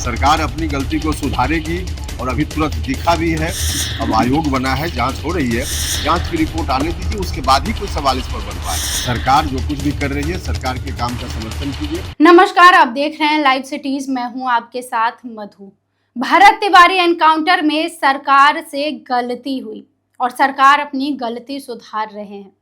सरकार अपनी गलती को सुधारेगी और अभी तुरंत दिखा भी है। अब आयोग बना है, जांच हो रही है, जांच की रिपोर्ट आने दीजिए, उसके बाद ही कोई सवाल इस पर बन पाए। सरकार जो कुछ भी कर रही है, सरकार के काम का समर्थन कीजिए। नमस्कार, आप देख रहे हैं लाइव सिटीज, मैं हूं आपके साथ मधु। भरत तिवारी एनकाउंटर में सरकार से गलती हुई और सरकार अपनी गलती सुधार रहे हैं।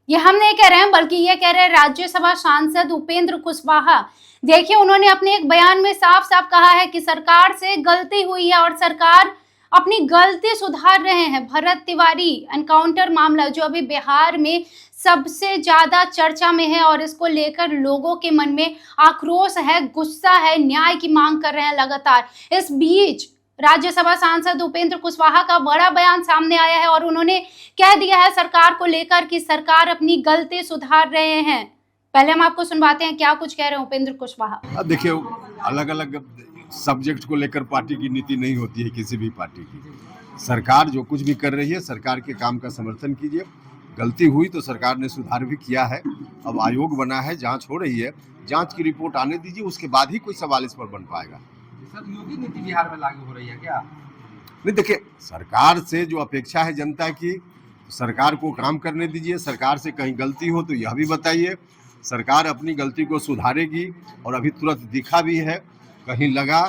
ये हम नहीं कह रहे हैं, बल्कि ये कह रहे हैं राज्यसभा सांसद उपेंद्र कुशवाहा। देखिए, उन्होंने अपने एक बयान में साफ साफ कहा है कि सरकार से गलती हुई है और सरकार अपनी गलती सुधार रहे हैं। भरत तिवारी एनकाउंटर मामला जो अभी बिहार में सबसे ज्यादा चर्चा में है और इसको लेकर लोगों के मन में आक्रोश है, गुस्सा है, न्याय की मांग कर रहे हैं लगातार। इस बीच राज्यसभा सांसद उपेंद्र कुशवाहा का बड़ा बयान सामने आया है और उन्होंने कह दिया है सरकार को लेकर कि सरकार अपनी गलती सुधार रहे हैं। पहले हम आपको सुनवाते हैं क्या कुछ कह रहे हैं उपेंद्र कुशवाहा। अब देखिए, अलग अलग सब्जेक्ट को लेकर पार्टी की नीति नहीं होती है किसी भी पार्टी की। सरकार जो कुछ भी कर रही है, सरकार के काम का समर्थन कीजिए। गलती हुई तो सरकार ने सुधार भी किया है। अब आयोग बना है, जांच हो रही है, जांच की रिपोर्ट आने दीजिए, उसके बाद ही कोई सवाल इस पर बन पाएगा। सर, योगी नीति बिहार में लागू हो रही है क्या? नहीं, देखिए, सरकार से जो अपेक्षा है जनता की, सरकार को काम करने दीजिए। सरकार से कहीं गलती हो तो यह भी बताइए। सरकार अपनी गलती को सुधारेगी और अभी तुरंत दिखा भी है। कहीं लगा,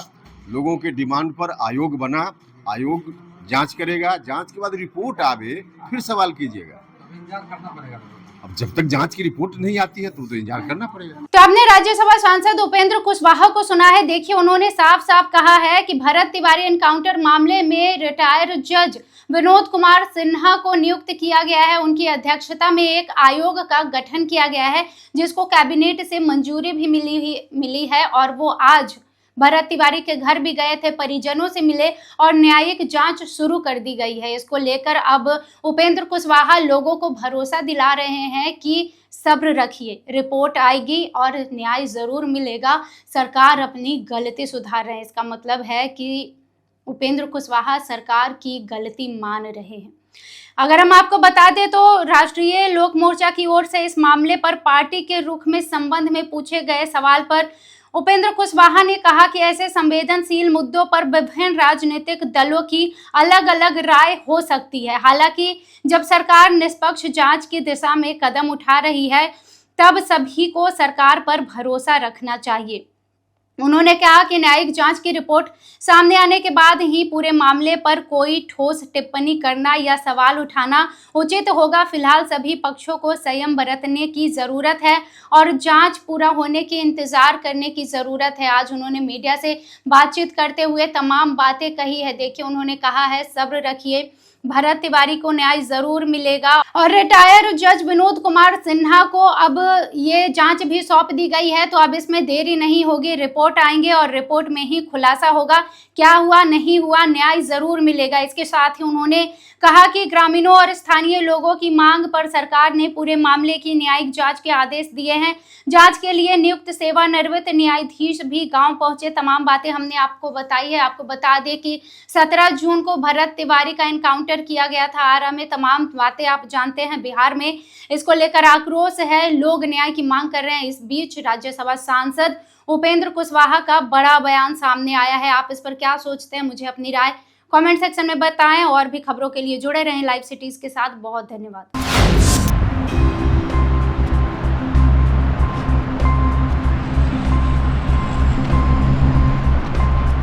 लोगों के डिमांड पर आयोग बना, आयोग जांच करेगा, जांच के बाद रिपोर्ट आवे, फिर सवाल कीजिएगा। इंतजार करना पड़ेगा। अब जब तक जांच की रिपोर्ट नहीं आती है तो इंतजार करना पड़ेगा। तो हमने राज्यसभा सांसद उपेंद्र कुशवाहा को सुना है। देखिए, उन्होंने साफ साफ कहा है कि भरत तिवारी एनकाउंटर मामले में रिटायर्ड जज विनोद कुमार सिन्हा को नियुक्त किया गया है। उनकी अध्यक्षता में एक आयोग का गठन किया गया है जिसको कैबिनेट से मंजूरी भी मिली है और वो आज भरत तिवारी के घर भी गए थे, परिजनों से मिले और न्यायिक जांच शुरू कर दी गई है। इसको लेकर अब उपेंद्र कुशवाहा लोगों को भरोसा दिला रहे हैं कि सब्र रखिए, रिपोर्ट आएगी और न्याय जरूर मिलेगा। सरकार अपनी गलती सुधार रहे हैं। इसका मतलब है कि उपेंद्र कुशवाहा सरकार की गलती मान रहे हैं। अगर हम आपको बता दें तो राष्ट्रीय लोक मोर्चा की ओर से इस मामले पर पार्टी के रुख में संबंध में पूछे गए सवाल पर उपेंद्र कुशवाहा ने कहा कि ऐसे संवेदनशील मुद्दों पर विभिन्न राजनीतिक दलों की अलग अलग राय हो सकती है। हालांकि जब सरकार निष्पक्ष जांच की दिशा में कदम उठा रही है तब सभी को सरकार पर भरोसा रखना चाहिए। उन्होंने कहा कि न्यायिक जांच की रिपोर्ट सामने आने के बाद ही पूरे मामले पर कोई ठोस टिप्पणी करना या सवाल उठाना उचित होगा। फिलहाल सभी पक्षों को संयम बरतने की जरूरत है और जांच पूरा होने की इंतजार करने की जरूरत है। आज उन्होंने मीडिया से बातचीत करते हुए तमाम बातें कही है। देखिए, उन्होंने कहा है सब्र रखिए, भरत तिवारी को न्याय जरूर मिलेगा और रिटायर्ड जज विनोद कुमार सिन्हा को अब ये जांच भी सौंप दी गई है। तो अब इसमें देरी नहीं होगी, रिपोर्ट आएंगे और रिपोर्ट में ही खुलासा होगा क्या हुआ नहीं हुआ, न्याय जरूर मिलेगा। इसके साथ ही उन्होंने कहा कि ग्रामीणों और स्थानीय लोगों की मांग पर सरकार ने पूरे मामले की न्यायिक जांच के आदेश दिए हैं। जांच के लिए नियुक्त सेवानिवृत्त न्यायाधीश भी गांव पहुंचे। तमाम बातें हमने आपको बताई है। आपको बता दें कि 17 जून को भरत तिवारी का एनकाउंटर किया गया था आरा में। तमाम बातें आप जानते हैं। बिहार में इसको लेकर आक्रोश है, लोग न्याय की मांग कर रहे हैं। इस बीच राज्यसभा सांसद उपेंद्र कुशवाहा का बड़ा बयान सामने आया है। आप इस पर क्या सोचते हैं, मुझे अपनी राय कमेंट सेक्शन में बताएं और भी खबरों के लिए जुड़े रहें लाइव सिटीज के साथ। बहुत धन्यवाद।